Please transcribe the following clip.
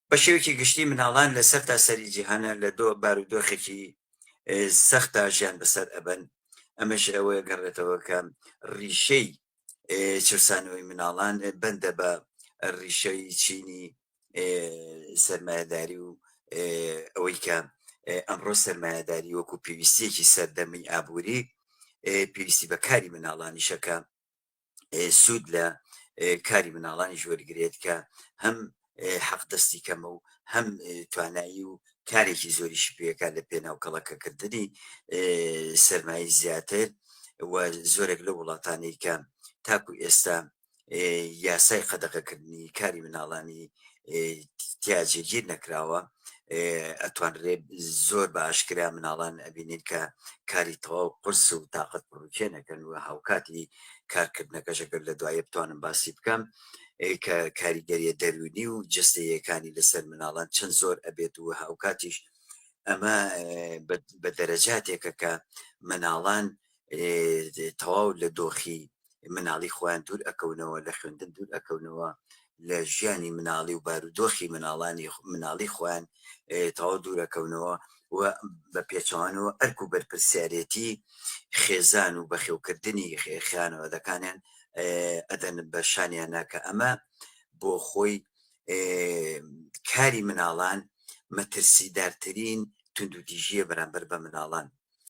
بە شێوەیەکی گشتی مناڵان لەسەر تاسەری جیهانە لە بارودۆخێکی سەختە ژیان بەسەر ئەبەن. ئەمەش ئەوەیە گەڕێتەوە کە ڕیشەی چرسانەوەی مناڵان بەندە بە ڕیشەی چینی سەرمایهداری و ئەوەی کە ئەمڕۆ سەرمایهداری وەکو پێویستیەکی سەردەمی ئابووری پێویستی بە کاری مناڵانیشەکە سوود لە کاری مناڵانی ژوەرگرێت کە هەم حەق دەستی کەمە و هەم توانایی و کارێکی زۆریشی پێەکە لە پێناوکەڵەکەکردنی سەرمایی زیاتر و زۆرێک لە وڵاتانی کە تاکو ئێستا یاسای قەدەغەکردنی کاری مناڵانی تیاجێگیر نەکراوە ئەتوانرێ زۆر بە ئاشکرا مناڵان ئەبینین کە کاری تەواو قرس و تااقەت پڕوکێ نەکەن و هاوکاتی کارکردنەکەشەکە لە دوایە بتوانم باسی بکەم کە کاریگەریە دەرونی و جستەیەکانی لەسەر مناڵان چەند زۆر ئەبێت و هاوکاتیش ئەمە بە دەرەجاتێکە کە مناڵان تەواو لە دۆخی مناڵی خۆیان دوور ئەکەونەوە لە خوێندن دوور ئەکەونەوە لە ژیانی مناڵی و بارودۆخی مناڵی خۆیان تەواو دوورەکەونەوە و بە پێچوانەوە ئەرک و بەرپرسیارەتی خێزان و بەخێوکردنی خیانەوەدەکانیان ئەدەن بە شانیان ناکە. ئەمە بۆ خۆی کاری مناڵان مەترسیدارترین توندوتیژیە بەرامبەر بە مناڵان